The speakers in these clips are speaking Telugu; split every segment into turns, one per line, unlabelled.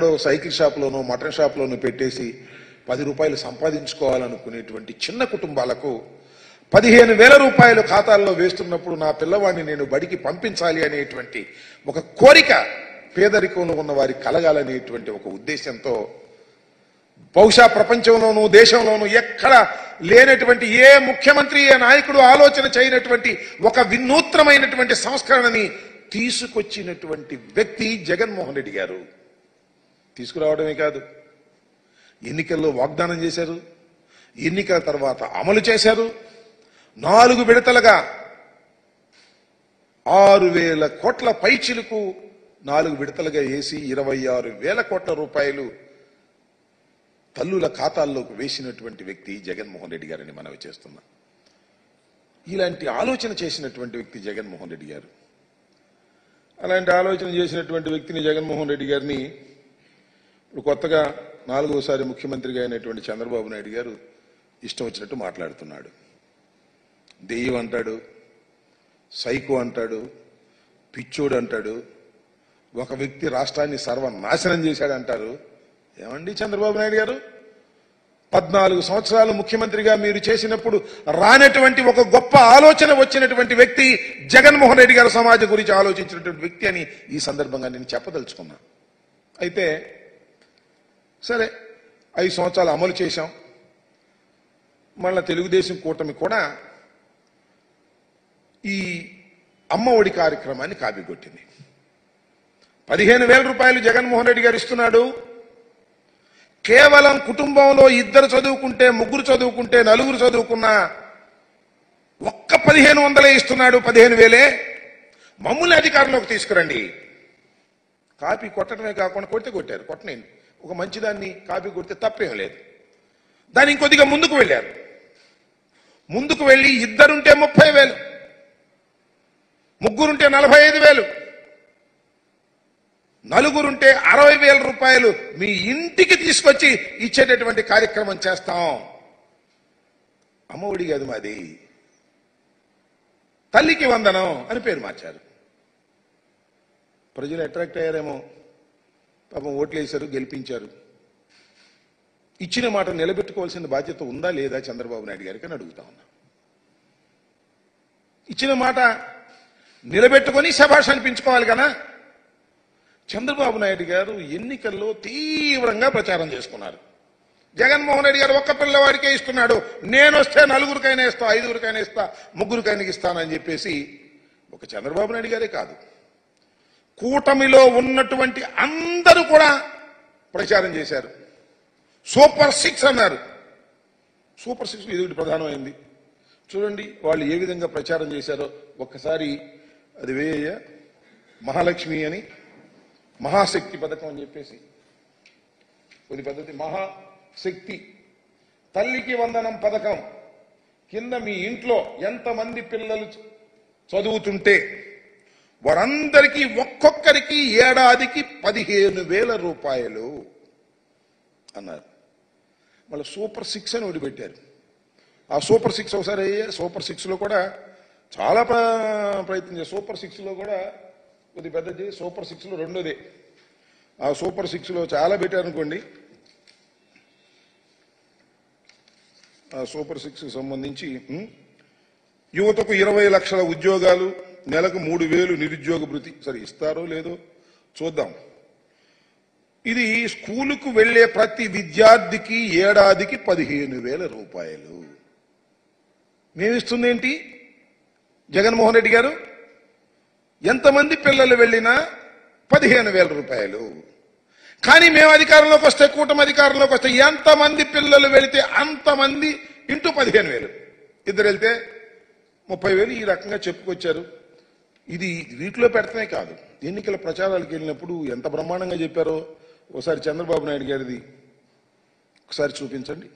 సైకిల్ షాప్లోనో మటన్ షాప్లోనో పెట్టేసి 10 రూపాయలు సంపాదించుకోవాలనుకునేటువంటి చిన్న కుటుంబాలకు 15,000 రూపాయలు ఖాతాల్లో వేస్తున్నప్పుడు నా పిల్లవాడిని నేను బడికి పంపించాలి అనేటువంటి ఒక కోరిక పేదరికంలో ఉన్న వారికి కలగాలనేటువంటి ఒక ఉద్దేశంతో బహుశా ప్రపంచంలోనూ దేశంలోనూ ఎక్కడ లేనటువంటి ఏ ముఖ్యమంత్రి ఏ నాయకుడు ఆలోచన చేయనటువంటి ఒక వినూత్నమైనటువంటి సంస్కరణని తీసుకొచ్చినటువంటి వ్యక్తి జగన్మోహన్ రెడ్డి గారు. తీసుకురావడమే కాదు, ఎన్నికల్లో వాగ్దానం చేశారు, ఎన్నికల తర్వాత అమలు చేశారు. 4 విడతలుగా 6,000 కోట్ల పైచిలకు 4 విడతలుగా వేసి 26,000 కోట్ల రూపాయలు తల్లుల ఖాతాల్లోకి వేసినటువంటి వ్యక్తి జగన్మోహన్ రెడ్డి గారని మనవి చేస్తున్నా. ఇలాంటి ఆలోచన చేసినటువంటి వ్యక్తి జగన్మోహన్ రెడ్డి గారు. అలాంటి ఆలోచన చేసినటువంటి వ్యక్తిని జగన్మోహన్ రెడ్డి గారిని ఇప్పుడు కొత్తగా 4వసారి ముఖ్యమంత్రిగా అయినటువంటి చంద్రబాబు నాయుడు గారు ఇష్టం వచ్చినట్టు మాట్లాడుతున్నాడు. దెయ్యం అంటాడు, సైకో అంటాడు, పిచ్చోడు అంటాడు, ఒక వ్యక్తి రాష్ట్రాన్ని సర్వనాశనం చేశాడంటారు. ఏమండి చంద్రబాబు నాయుడు గారు, 14 సంవత్సరాలు ముఖ్యమంత్రిగా మీరు చేసినప్పుడు రానటువంటి ఒక గొప్ప ఆలోచన వచ్చినటువంటి వ్యక్తి జగన్మోహన్ రెడ్డి గారు సమాజం గురించి ఆలోచించినటువంటి వ్యక్తి అని ఈ సందర్భంగా నేను చెప్పదలుచుకున్నా. అయితే సరే, 5 సంవత్సరాలు అమలు చేశాం. మళ్ళా తెలుగుదేశం కూటమి కూడా ఈ అమ్మ ఒడి కార్యక్రమాన్ని కాపీకొట్టింది. 15,000 రూపాయలు జగన్మోహన్ రెడ్డి గారు ఇస్తున్నాడు. కేవలం కుటుంబంలో 2 చదువుకుంటే, 3 చదువుకుంటే, 4 చదువుకున్నా ఒక్క 1,500 ఇస్తున్నాడు. 15,000 మమ్మల్ని అధికారంలోకి తీసుకురండి. కాపీ కొట్టడమే కాకుండా కొడితే కొట్టారు, కొట్టనేయండి. ఒక మంచిదాన్ని కాపీ కొడితే తప్పేం లేదు. దాన్ని ఇంకొద్దిగా ముందుకు వెళ్ళారు. ముందుకు వెళ్ళి 2 ఉంటే 30,000, 3 ఉంటే 45,000, 4 ఉంటే 60,000 రూపాయలు మీ ఇంటికి తీసుకొచ్చి ఇచ్చేటటువంటి కార్యక్రమం చేస్తాం. అమ్మఒడి కాదు మాది, తల్లికి వందనం అని పేరు మార్చారు. ప్రజలు అట్రాక్ట్ అయ్యారేమో, పాపం ఓట్లు వేశారు, గెలిపించారు. ఇచ్చిన మాట నిలబెట్టుకోవాల్సిన బాధ్యత ఉందా లేదా చంద్రబాబు నాయుడు గారికి అని అడుగుతా ఉన్నా. ఇచ్చిన మాట నిలబెట్టుకొని శభాష్ అనిపించుకోవాలి కదా. చంద్రబాబు నాయుడు గారు ఎన్నికల్లో తీవ్రంగా ప్రచారం చేసుకున్నారు. జగన్మోహన్ రెడ్డి గారు ఒక్క పిల్లవాడికే ఇస్తున్నాడు, నేను వస్తే 4గురికైనా ఇస్తా, 5గురికైనా ఇస్తా, 3గురికైనా ఇస్తానని చెప్పేసి ఒక చంద్రబాబు నాయుడు గారే కాదు, కూటమిలో ఉన్నటువంటి అందరూ కూడా ప్రచారం చేశారు. సూపర్ 6 అన్నారు. సూపర్ 6 ఇది ప్రధానమైంది. చూడండి వాళ్ళు ఏ విధంగా ప్రచారం చేశారో ఒక్కసారి. అది వేయ మహాలక్ష్మి అని, మహాశక్తి పథకం అని చెప్పేసి కొద్ది పద్ధతి, మహాశక్తి తల్లికి వందనం పథకం కింద మీ ఇంట్లో ఎంతమంది పిల్లలు చదువుతుంటే వారందరికీ ఒక్కొక్కరికి ఏడాదికి 15,000 రూపాయలు అన్నారు. మళ్ళీ సూపర్ 6 అని వదిలిపెట్టారు. ఆ సూపర్ 6 ఒకసారి సూపర్ 6లో కూడా చాలా ప్రయత్నం చేశారు. సూపర్ 6లో కూడా కొద్ది పెద్దది, సూపర్ 6లో రెండోదే. ఆ సూపర్ 6లో చాలా పెట్టారు అనుకోండి. ఆ సూపర్ 6కి సంబంధించి యువతకు 20 లక్షల ఉద్యోగాలు, నెలకు 3,000 నిరుద్యోగ భృతి. సరే ఇస్తారో లేదో చూద్దాం. ఇది స్కూలుకు వెళ్లే ప్రతి విద్యార్థికి ఏడాదికి 15,000 రూపాయలు. మేమిస్తుంది ఏంటి జగన్మోహన్ రెడ్డి గారు? ఎంతమంది పిల్లలు వెళ్ళినా 15,000 రూపాయలు. కానీ మేము అధికారంలోకి వస్తే, కూటమి అధికారంలోకి వస్తే ఎంతమంది పిల్లలు వెళితే అంతమంది ఇంటూ 15,000. 2 వెళ్తే 30,000 ఈ రకంగా చెప్పుకొచ్చారు. ఇది వీటిలో పెడతామే కాదు, ఎన్నికల ప్రచారాలకు వెళ్ళినప్పుడు ఎంత బ్రహ్మాండంగా చెప్పారో ఒకసారి చంద్రబాబు నాయుడు గారిది ఒకసారి చూపించండి.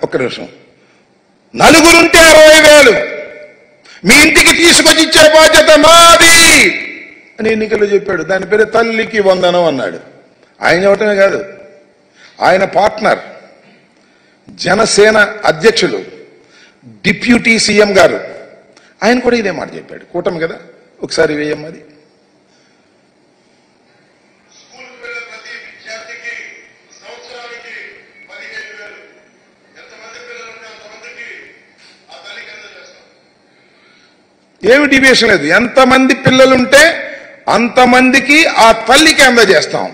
ఒక్క నిమిషం. నలుగురుంటే 60,000 మీ ఇంటికి తీసుకొచ్చి ఇచ్చే బాధ్యత మాది అని ఎన్నికల్లో చెప్పాడు. దాని పేరు తల్లికి వందనం అన్నాడు. ఆయన ఇవ్వటమే కాదు, ఆయన పార్ట్నర్ జనసేన అధ్యక్షులు డిప్యూటీ సీఎం గారు ఆయన కూడా ఇదే మాట చెప్పాడు. కూటమి కదా, ఒకసారి వేయమ్మది. ఏమి డివియేషన్ లేదు. ఎంతమంది పిల్లలుంటే అంతమందికి ఆ తల్లికి అందజేస్తాం.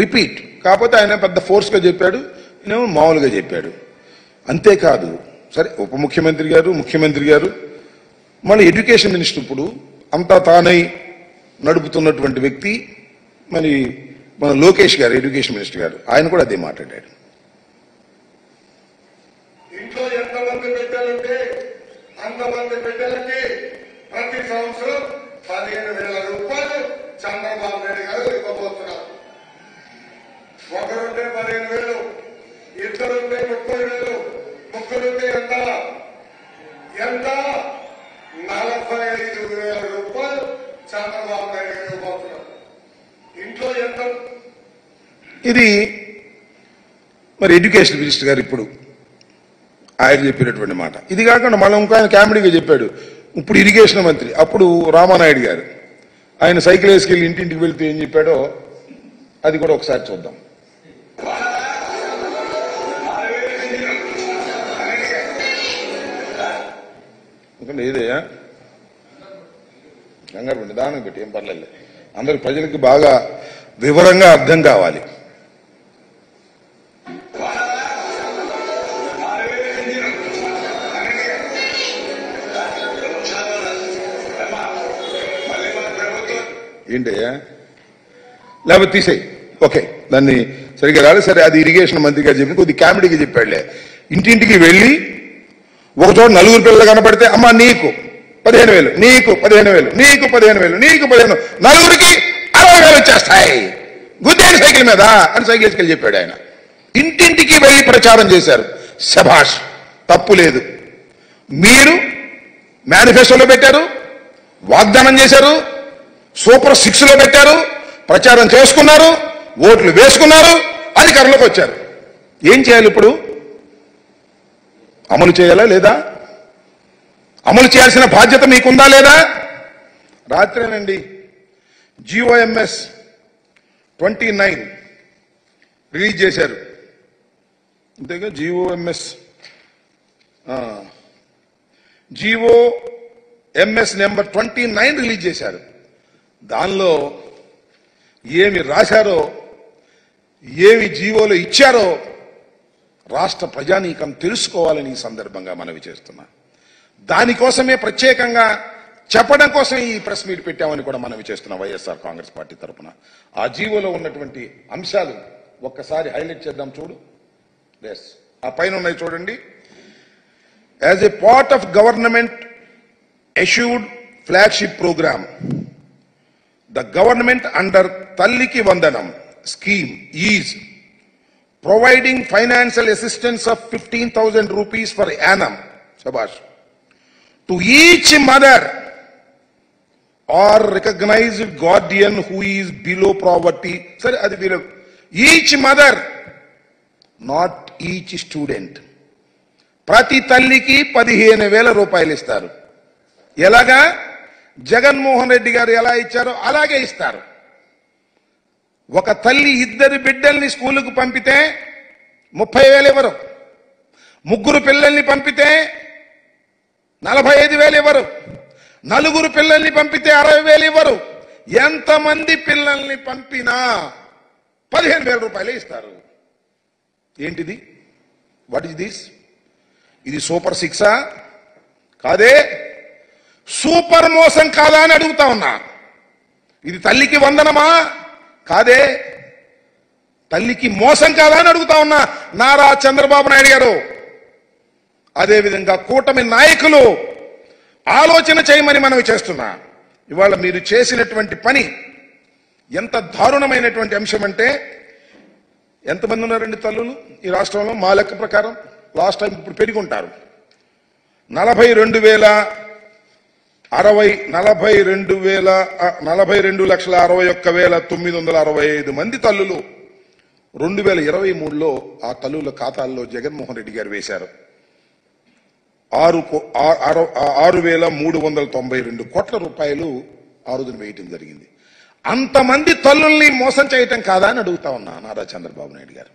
రిపీట్. కాకపోతే ఆయన పెద్ద ఫోర్స్గా చెప్పాడు, నేను మామూలుగా చెప్పాడు. అంతేకాదు, సరే ఉప ముఖ్యమంత్రి గారు, ముఖ్యమంత్రి గారు, మళ్ళీ ఎడ్యుకేషన్ మినిస్టర్ ఇప్పుడు అంతా తానై నడుపుతున్నటువంటి వ్యక్తి మరి మన లోకేష్ గారు, ఎడ్యుకేషన్ మినిస్టర్ గారు, ఆయన కూడా అదే మాట్లాడాడు.
ఇంట్లో ఎంతమంది బిడ్డలుంటే అంతమంది బిడ్డలకి ప్రతి సంవత్సరం 15,000 రూపాయలు చంద్రబాబు నాయుడు గారు ఇవ్వబోతున్నారు. ఒకరుంటే 15,000, ఇద్దరుంటే 30,000, ముగ్గురుంటే ఎంత 45,000 రూపాయలు చంద్రబాబు నాయుడు గారు ఇవ్వబోతున్నారు. ఇంట్లో ఎంత?
ఇది మరి ఎడ్యుకేషన్ మినిస్టర్ గారు ఇప్పుడు ఆయన చెప్పినటువంటి మాట. ఇది కాకుండా మళ్ళీ ఇంకో ఆయన కామెడీగా చెప్పాడు. ఇప్పుడు ఇరిగేషన్ మంత్రి అప్పుడు రామానాయుడు గారు ఆయన సైకిల్ వేసుకెళ్ళి ఇంటింటికి వెళ్తే ఏం చెప్పాడో అది కూడా ఒకసారి చూద్దాం. ఇంకా లేదయ్యా, కంగారు పెట్టి దానం పెట్టి ఏం పర్లేదు. అందరికి ప్రజలకి బాగా వివరంగా అర్థం కావాలి. ఏంటయ్యా, లేకపోతే తీసేయి. ఓకే, దాన్ని సరిగ్గా రాలేదు. సరే, అది ఇరిగేషన్ మంత్రి గారు చెప్పి కొద్ది కామెడీగా చెప్పాడులే. ఇంటింటికి వెళ్ళి ఒకచోట నలుగురు పిల్లలు కనపడితే అమ్మ నీకు 15,000, నీకు 15,000, నీకు 15,000, నీకు 15,000, నలుగురికి 60,000 వచ్చేస్తాయి గుద్దేని సైకిల్ మీద అని సైకిల్ వేసుకెళ్ళి చెప్పాడు ఆయన. ఇంటింటికి వెళ్ళి ప్రచారం చేశారు. శభాష్, తప్పు లేదు. మీరు మేనిఫెస్టోలో పెట్టారు, వాగ్దానం చేశారు, సూపర్ 6లో పెట్టారు, ప్రచారం చేసుకున్నారు, ఓట్లు వేసుకున్నారు, అధికారంలోకి వచ్చారు. ఏం చేయాలి ఇప్పుడు? అమలు చేయాలా లేదా? అమలు చేయాల్సిన బాధ్యత మీకుందా లేదా? రాత్రేనండి GOMS 29 రిలీజ్ చేశారు. అంతేగా, GOMS నెంబర్ 29 రిలీజ్ చేశారు. దానిలో ఏమి రాశారో, ఏమి జీవోలు ఇచ్చారో రాష్ట్ర ప్రజానీకం తెలుసుకోవాలని ఈ సందర్భంగా మనవి చేస్తున్నా. దానికోసమే ప్రత్యేకంగా చెప్పడం కోసం ఈ ప్రెస్ మీట్ పెట్టామని కూడా మనవి చేస్తున్నాం వైఎస్ఆర్ కాంగ్రెస్ పార్టీ తరఫున. ఆ జీవోలో ఉన్నటువంటి అంశాలు ఒక్కసారి హైలైట్ చేద్దాం. చూడు, ఆ పైన ఉన్నాయి చూడండి. As a part of government issued flagship programme, the government under Talliki Vandanam scheme is providing financial assistance of 15,000 rupees per annum, Shabash, to each mother or recognized guardian who is below poverty. Sir, adi below. Each mother, not each student. Prati talliki 15,000 రూపాయలు ఇస్తారు. ఎలాగా? జగన్మోహన్ రెడ్డి గారు ఎలా ఇచ్చారో అలాగే ఇస్తారు. ఒక తల్లి ఇద్దరు బిడ్డల్ని స్కూలుకు పంపితే 30,000 ఇవ్వరు. ముగ్గురు పిల్లల్ని పంపితే 45,000 ఇవ్వరు. నలుగురు పిల్లల్ని పంపితే 60,000 ఇవ్వరు. ఎంతమంది పిల్లల్ని పంపినా 15,000 రూపాయలే ఇస్తారు. ఏంటిది? What is this? ఇది సూపర్ 6ఆ? కాదే. సూపర్ మోసం కాదా అని అడుగుతా ఉన్నా. ఇది తల్లికి వందనమా? కాదే. తల్లికి మోసం కాదా అని అడుగుతా ఉన్నా. నారా చంద్రబాబు నాయుడు గారు, అదేవిధంగా కూటమి నాయకులు ఆలోచన చేయమని మనవి చేస్తున్నా. ఇవాళ మీరు చేసినటువంటి పని ఎంత దారుణమైనటువంటి అంశం అంటే, ఎంతమంది ఉన్నారండి తల్లులు ఈ రాష్ట్రంలో? మా లెక్క ప్రకారం లాస్ట్ టైం ఇప్పుడు పెరుగుంటారు. 42,61,965 మంది తల్లులు 2023లో ఆ తల్లుల ఖాతాల్లో జగన్మోహన్ రెడ్డి గారు వేశారు. 6,392 కోట్ల రూపాయలు ఆ రోజున వేయటం జరిగింది. అంతమంది తల్లుల్ని మోసం చేయటం కాదా అని అడుగుతా ఉన్నా నారా చంద్రబాబు నాయుడు గారు.